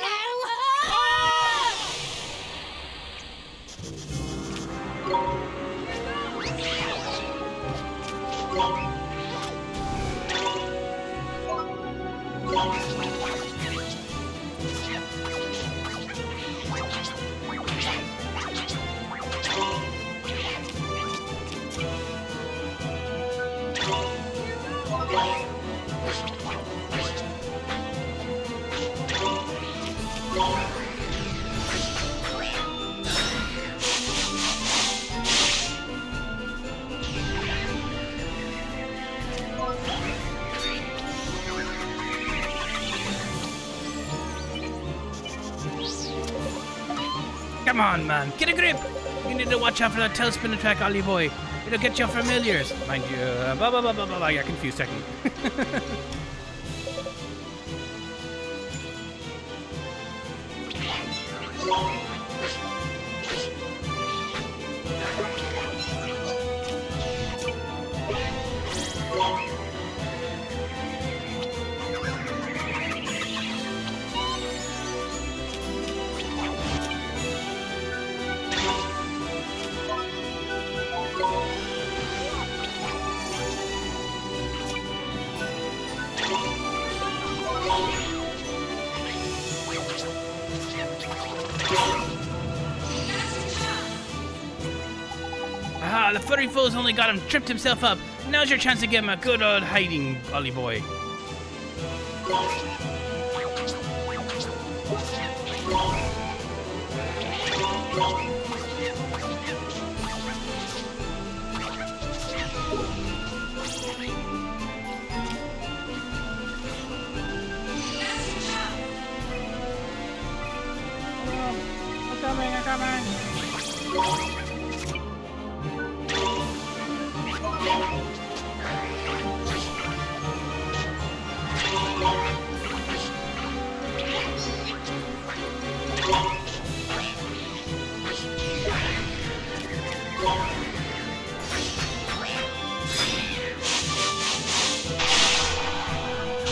Come on, man, get a grip! You need to watch out for that tailspin attack, Ollie boy. It'll get your familiars. Mind you, I got confused second. Aha, the furry fool's only got him tripped himself up. Now's your chance to give him a good old hiding, Ollie boy. I'm coming.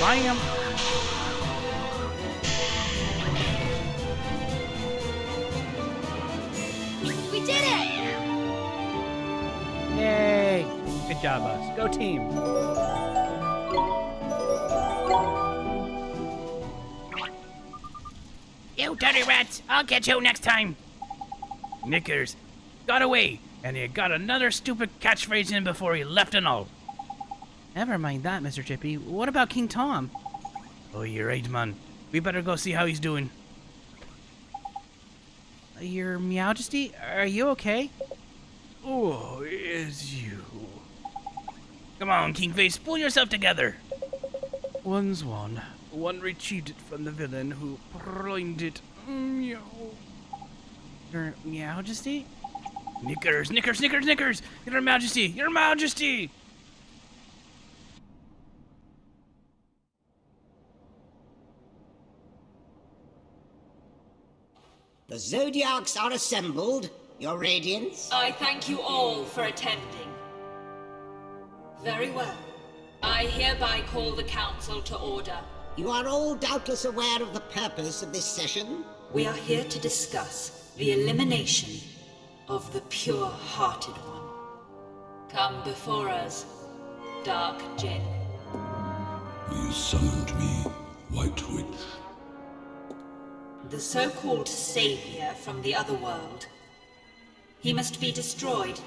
Bam! We did it! Yay! Good job, us. Go team! You dirty rats! I'll get you next time! Knickers got away, and he got another stupid catchphrase in before he left and all. Never mind that, Mr. Chippy. What about King Tom? Oh, you're right, man. We better go see how he's doing. Your Majesty, are you okay? Oh, it's you. Come on, Kingface, pull yourself together. One's one. One retreated from the villain who blinded. Meow. Your Majesty? Knickers, Knickers, Knickers, Knickers! Your Majesty! Your Majesty! The Zodiacs are assembled, Your Radiance. I thank you all for attending. Very well. I hereby call the council to order. You are all doubtless aware of the purpose of this session. We are here to discuss the elimination of the pure-hearted one. Come before us, Dark Jinn. You summoned me, White Witch. The so-called savior from the other world. He must be destroyed.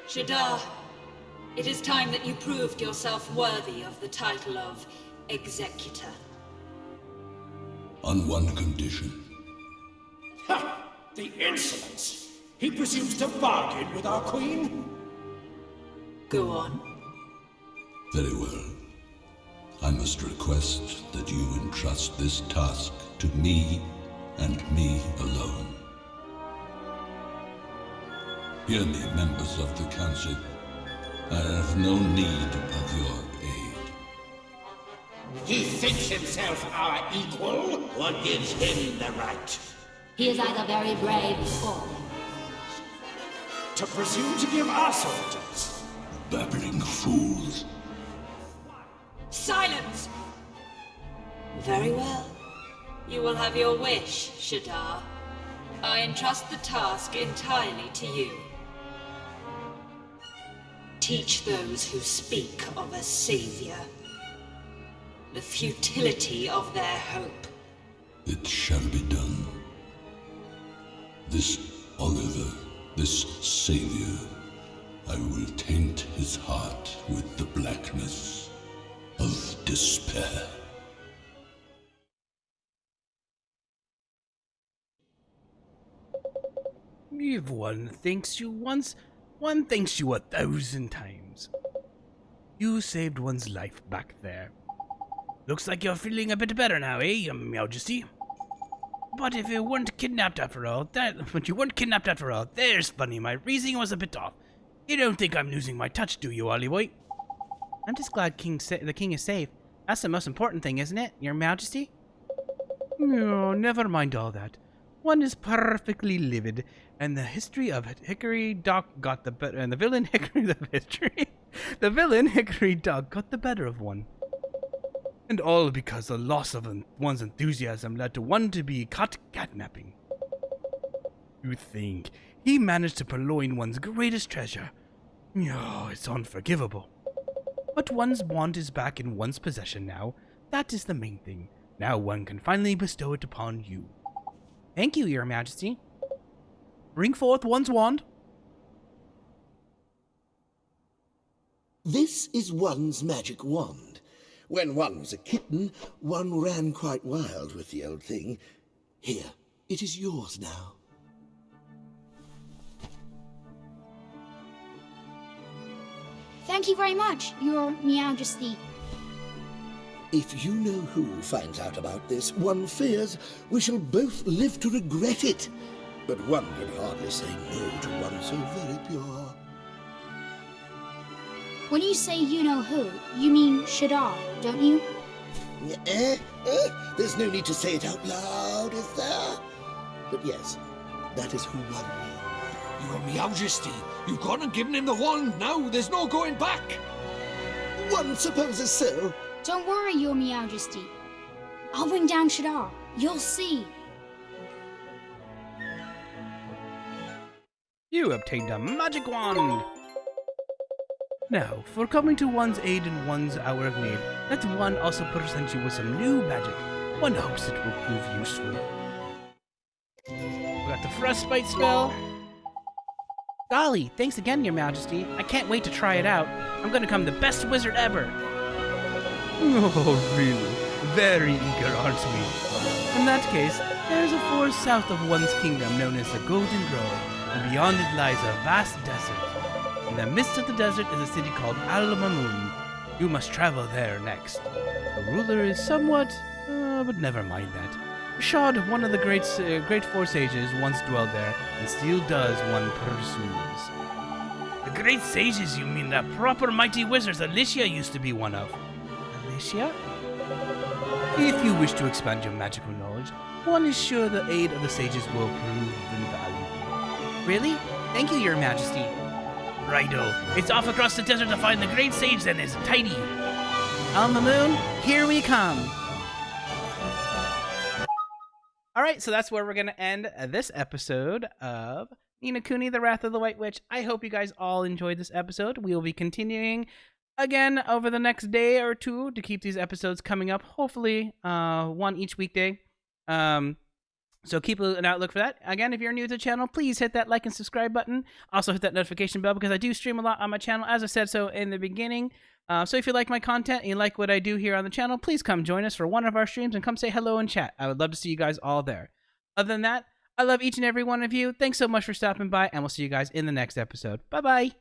Shadar, it is time that you proved yourself worthy of the title of Executor. On one condition. Ha! The insolence! He presumes to bargain with our queen? Go on. Very well. I must request that you entrust this task to me and me alone. Hear me, members of the council. I have no need of your aid. He thinks himself our equal? What gives him the right? He is either very brave or... To presume to give us orders? Babbling fools. Silence! Very well. You will have your wish, Shadar. I entrust the task entirely to you. Teach those who speak of a savior the futility of their hope. It shall be done. This Oliver, this savior, I will taint his heart with the blackness of despair. If one thanks you once, one thanks you 1,000 times. You saved one's life back there. Looks like you're feeling a bit better now, eh, Your Majesty? But if you weren't kidnapped after all, there's funny. My reasoning was a bit off. You don't think I'm losing my touch, do you, Ollie boy? I'm just glad the king is safe. That's the most important thing, isn't it, Your Majesty? No, never mind all that. One is perfectly livid, and the history of Hickory Dock got the better, and the villain the villain Hickory Dock got the better of one. And all because the loss of one's enthusiasm led to one to be caught catnapping. You think he managed to purloin one's greatest treasure? Oh, it's unforgivable. But one's wand is back in one's possession now. That is the main thing. Now one can finally bestow it upon you. Thank you, Your Majesty. Bring forth one's wand. This is one's magic wand. When one was a kitten, one ran quite wild with the old thing. Here, it is yours now. Thank you very much, Your Majesty. If you know who finds out about this, one fears we shall both live to regret it. But one can hardly say no to one so very pure. When you say you know who, you mean Shadar, don't you? There's no need to say it out loud, is there? But yes, that is who one means. Your Majesty, you've gone and given him the wand now. There's no going back. One supposes so. Don't worry, Your Majesty. I'll bring down Shadar. You'll see. You obtained a magic wand. Now, for coming to one's aid in one's hour of need, let one also present you with some new magic. One hopes it will prove useful. We got the frostbite spell. Golly, thanks again, Your Majesty. I can't wait to try it out. I'm gonna become the best wizard ever. Oh, really? Very eager, aren't we? In that case, there's a forest south of one's kingdom known as the Golden Grove, and beyond it lies a vast desert. In the midst of the desert is a city called Al-Mamun. You must travel there next. The ruler is somewhat, but never mind that. Rashad, one of the great four sages, once dwelled there, and still does one pursues. The great sages, you mean the proper mighty wizards Alicia used to be one of. Alicia? If you wish to expand your magical knowledge, one is sure the aid of the sages will prove invaluable. Really? Thank you, Your Majesty. Righto. It's off across the desert to find the great sage then, is tidy. Al-Mamun, here we come. Alright, so that's where we're going to end this episode of Ni No Kuni, The Wrath of the White Witch. I hope you guys all enjoyed this episode. We will be continuing again over the next day or two to keep these episodes coming up. Hopefully, one each weekday. So keep an outlook for that. Again, if you're new to the channel, please hit that like and subscribe button. Also hit that notification bell because I do stream a lot on my channel, as I said so in the beginning. So if you like my content and you like what I do here on the channel, please come join us for one of our streams and come say hello and chat. I would love to see you guys all there. Other than that, I love each and every one of you. Thanks so much for stopping by, and we'll see you guys in the next episode. Bye-bye.